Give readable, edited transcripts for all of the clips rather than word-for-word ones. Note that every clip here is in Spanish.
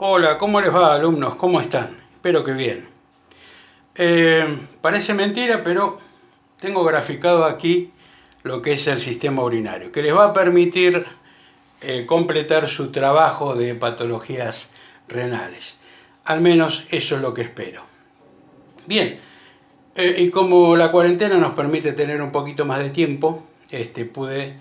Hola, ¿cómo les va, alumnos? ¿Cómo están? Espero que bien. Parece mentira, pero tengo graficado aquí lo que es el sistema urinario, que les va a permitir completar su trabajo de patologías renales. Al menos eso es lo que espero. Bien, y como la cuarentena nos permite tener un poquito más de tiempo, pude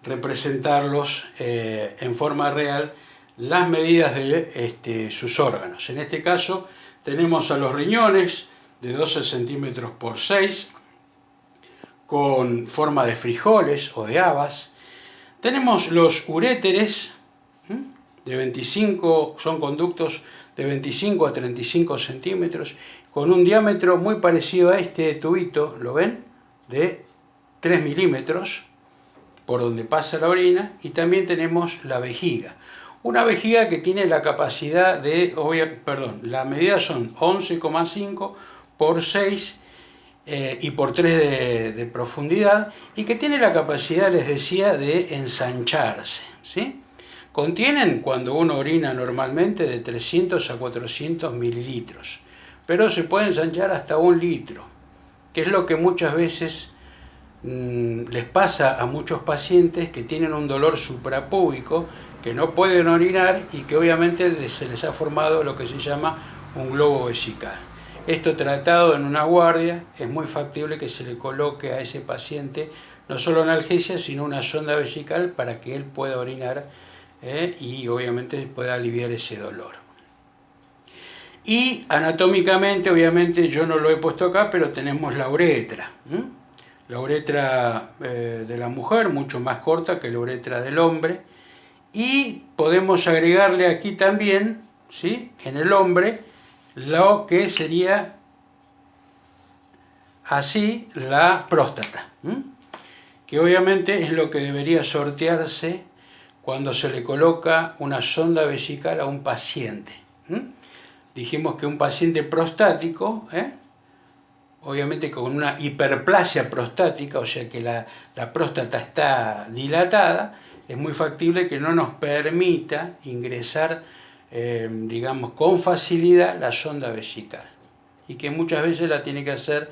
representarlos en forma real las medidas de sus órganos. En este caso tenemos a los riñones de 12 centímetros por 6 con forma de frijoles o de habas. Tenemos los uréteres de 25, son conductos de 25 a 35 centímetros con un diámetro muy parecido a este tubito, ¿lo ven? De 3 milímetros por donde pasa la orina. Y también tenemos la vejiga. Una vejiga que tiene la capacidad de, las medidas son 11,5 por 6 y por 3 de profundidad, y que tiene la capacidad, les decía, de ensancharse, ¿sí? Contienen, cuando uno orina normalmente, de 300 a 400 mililitros, pero se puede ensanchar hasta 1 litro, que es lo que muchas veces les pasa a muchos pacientes que tienen un dolor suprapúbico, que no pueden orinar y que obviamente se les ha formado lo que se llama un globo vesical. Esto tratado en una guardia, es muy factible que se le coloque a ese paciente no solo analgesia, sino una sonda vesical para que él pueda orinar y obviamente pueda aliviar ese dolor. Y anatómicamente, obviamente yo no lo he puesto acá, pero tenemos la uretra. La uretra de la mujer, mucho más corta que la uretra del hombre. Y podemos agregarle aquí también, ¿sí?, en el hombre, lo que sería así la próstata, que obviamente es lo que debería sortearse cuando se le coloca una sonda vesical a un paciente. Dijimos que un paciente prostático, obviamente con una hiperplasia prostática, o sea que la próstata está dilatada, es muy factible que no nos permita ingresar, digamos, con facilidad la sonda vesical, y que muchas veces la tiene que hacer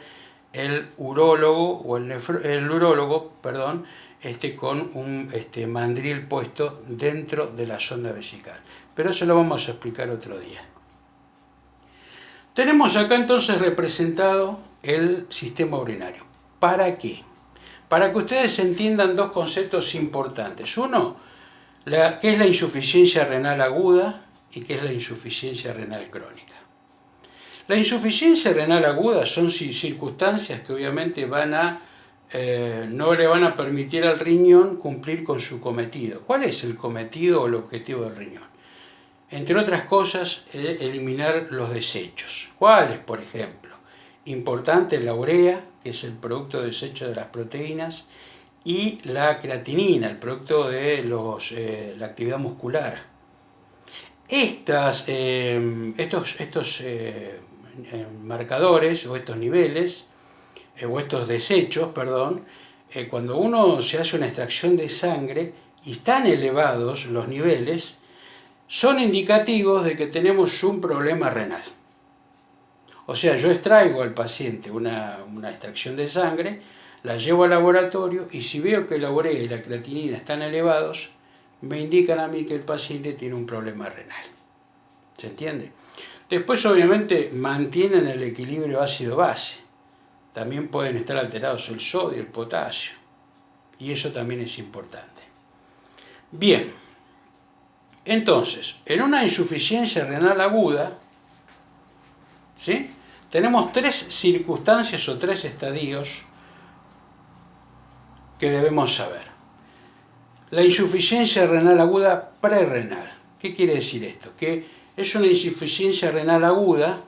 el urólogo o el urólogo, perdón, con un mandril puesto dentro de la sonda vesical. Pero eso lo vamos a explicar otro día. Tenemos acá entonces representado el sistema urinario. ¿Para qué? Para que ustedes entiendan dos conceptos importantes. Uno, ¿qué es la insuficiencia renal aguda y qué es la insuficiencia renal crónica? La insuficiencia renal aguda son circunstancias que obviamente no le van a permitir al riñón cumplir con su cometido. ¿Cuál es el cometido o el objetivo del riñón? Entre otras cosas, eliminar los desechos. ¿Cuáles, por ejemplo? Importante la urea, que es el producto de desecho de las proteínas, y la creatinina, el producto de la actividad muscular. Estos marcadores o estos niveles, o estos desechos, perdón, cuando uno se hace una extracción de sangre y están elevados los niveles, son indicativos de que tenemos un problema renal. O sea, yo extraigo al paciente una extracción de sangre, la llevo al laboratorio y si veo que la urea y la creatinina están elevados, me indican a mí que el paciente tiene un problema renal. ¿Se entiende? Después, obviamente, mantienen el equilibrio ácido-base. También pueden estar alterados el sodio, el potasio. Y eso también es importante. Bien. Entonces, en una insuficiencia renal aguda, ¿sí?, tenemos 3 circunstancias o 3 estadios que debemos saber. La insuficiencia renal aguda prerrenal. ¿Qué quiere decir esto? Que es una insuficiencia renal aguda,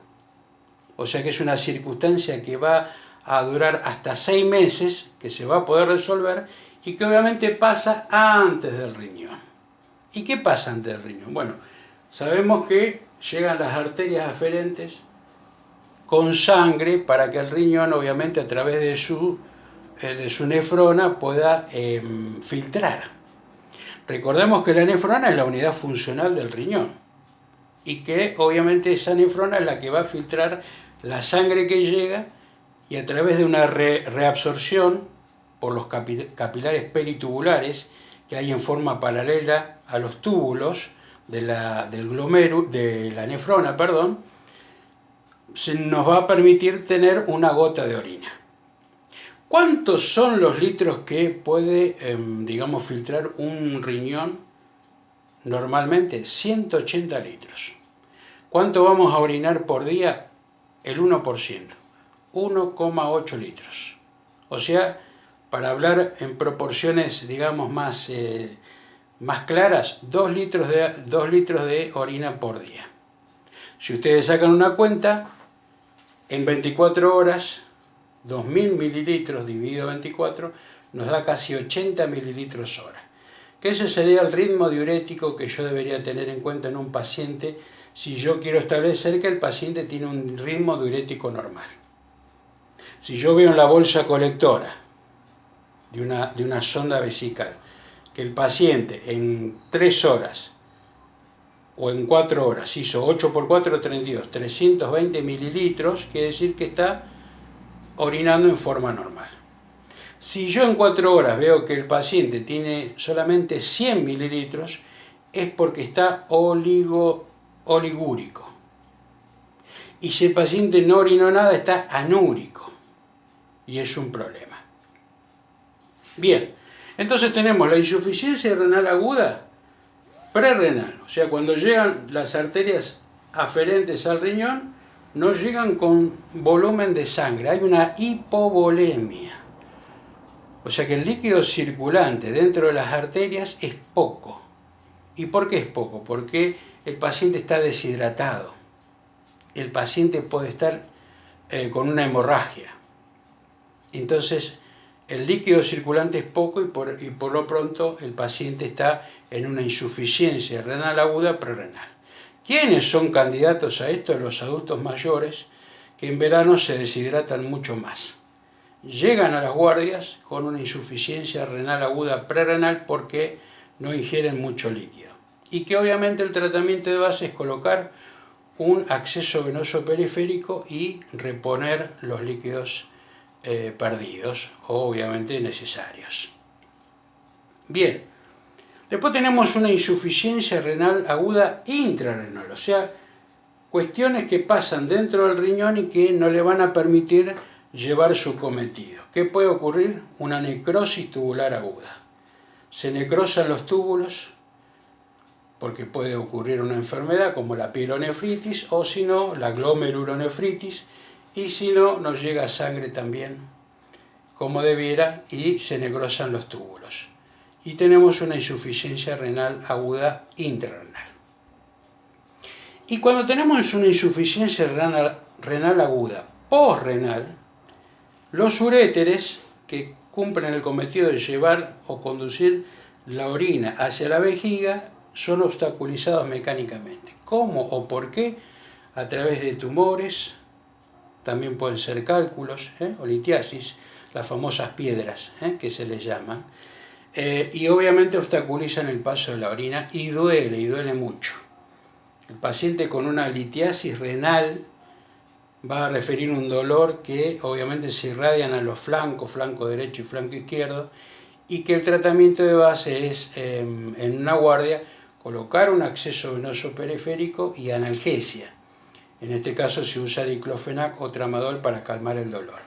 o sea que es una circunstancia que va a durar hasta 6 meses, que se va a poder resolver y que obviamente pasa antes del riñón. ¿Y qué pasa antes del riñón? Bueno, sabemos que llegan las arterias aferentes con sangre para que el riñón, obviamente, a través de su nefrona pueda filtrar. Recordemos que la nefrona es la unidad funcional del riñón y que obviamente esa nefrona es la que va a filtrar la sangre que llega y a través de una reabsorción por los capilares peritubulares que hay en forma paralela a los túbulos de la nefrona, perdón, nos va a permitir tener una gota de orina. ¿Cuántos son los litros que puede, digamos, filtrar un riñón normalmente? 180 litros. ¿Cuánto vamos a orinar por día? El 1%, 1,8 litros. O sea, para hablar en proporciones, digamos, más claras, 2 litros de orina por día. Si ustedes sacan una cuenta, en 24 horas, 2.000 mililitros dividido 24 nos da casi 80 mililitros hora. Que ese sería el ritmo diurético que yo debería tener en cuenta en un paciente si yo quiero establecer que el paciente tiene un ritmo diurético normal. Si yo veo en la bolsa colectora de una sonda vesical que el paciente en 3 horas o en 4 horas hizo 8 por 4, 32, 320 mililitros, quiere decir que está orinando en forma normal. Si yo en 4 horas veo que el paciente tiene solamente 100 mililitros, es porque está oligúrico. Y si el paciente no orinó nada, está anúrico. Y es un problema. Bien, entonces tenemos la insuficiencia renal aguda prerrenal, o sea, cuando llegan las arterias aferentes al riñón, no llegan con volumen de sangre, hay una hipovolemia. O sea que el líquido circulante dentro de las arterias es poco. ¿Y por qué es poco? Porque el paciente está deshidratado. El paciente puede estar con una hemorragia. Entonces, el líquido circulante es poco y por lo pronto el paciente está en una insuficiencia renal aguda prerrenal. ¿Quiénes son candidatos a esto? Los adultos mayores que en verano se deshidratan mucho más. Llegan a las guardias con una insuficiencia renal aguda prerrenal porque no ingieren mucho líquido. Y que obviamente el tratamiento de base es colocar un acceso venoso periférico y reponer los líquidos perdidos o obviamente necesarios. Bien, después tenemos una insuficiencia renal aguda intrarrenal, o sea, cuestiones que pasan dentro del riñón y que no le van a permitir llevar su cometido. ¿Qué puede ocurrir? Una necrosis tubular aguda. Se necrosan los túbulos porque puede ocurrir una enfermedad como la pielonefritis o si no, la glomerulonefritis y si no, nos llega sangre también como debiera y se necrosan los túbulos. Y tenemos una insuficiencia renal aguda intrarrenal. Y cuando tenemos una insuficiencia renal aguda posrenal, los uréteres que cumplen el cometido de llevar o conducir la orina hacia la vejiga son obstaculizados mecánicamente. ¿Cómo o por qué? A través de tumores, también pueden ser cálculos o litiasis, las famosas piedras que se les llaman, y obviamente obstaculizan el paso de la orina y duele mucho. El paciente con una litiasis renal va a referir un dolor que obviamente se irradian a los flancos, flanco derecho y flanco izquierdo, y que el tratamiento de base es, en una guardia, colocar un acceso venoso periférico y analgesia. En este caso se usa diclofenac o tramadol para calmar el dolor.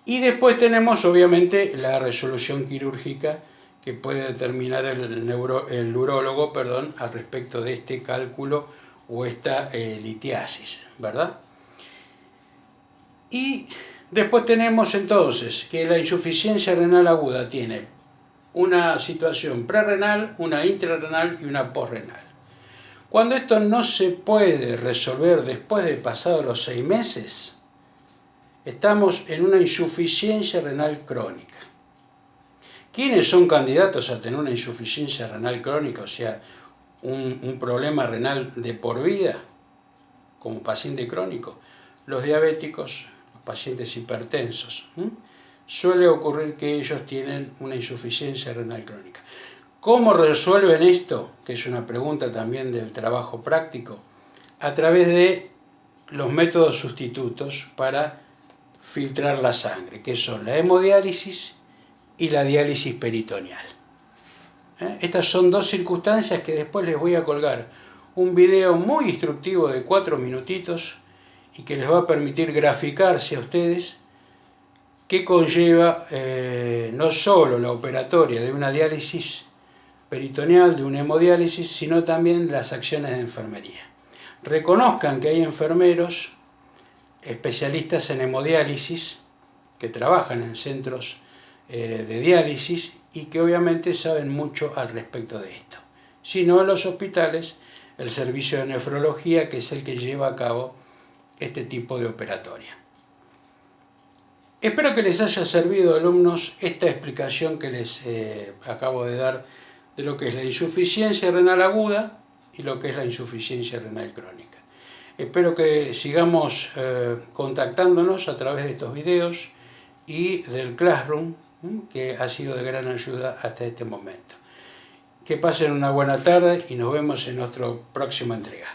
Y después tenemos obviamente la resolución quirúrgica que puede determinar el urólogo al respecto de este cálculo o esta litiasis, ¿verdad? Y después tenemos entonces que la insuficiencia renal aguda tiene una situación prerrenal, una intrarrenal y una posrenal. Cuando esto no se puede resolver después de pasados los 6 meses, estamos en una insuficiencia renal crónica. ¿Quiénes son candidatos a tener una insuficiencia renal crónica, o sea, un problema renal de por vida, como paciente crónico? Los diabéticos, los pacientes hipertensos. Suele ocurrir que ellos tienen una insuficiencia renal crónica. ¿Cómo resuelven esto? Que es una pregunta también del trabajo práctico. A través de los métodos sustitutos para filtrar la sangre, que son la hemodiálisis y la diálisis peritoneal. Estas son dos circunstancias que después les voy a colgar un video muy instructivo de 4 minutitos y que les va a permitir graficarse a ustedes qué conlleva no solo la operatoria de una diálisis peritoneal, de una hemodiálisis, sino también las acciones de enfermería. Reconozcan que hay enfermeros especialistas en hemodiálisis que trabajan en centros de diálisis y que obviamente saben mucho al respecto de esto. Si no, en los hospitales, el servicio de nefrología, que es el que lleva a cabo este tipo de operatoria. Espero que les haya servido, alumnos, esta explicación que les acabo de dar de lo que es la insuficiencia renal aguda y lo que es la insuficiencia renal crónica. Espero que sigamos contactándonos a través de estos videos y del Classroom, que ha sido de gran ayuda hasta este momento. Que pasen una buena tarde y nos vemos en nuestra próxima entrega.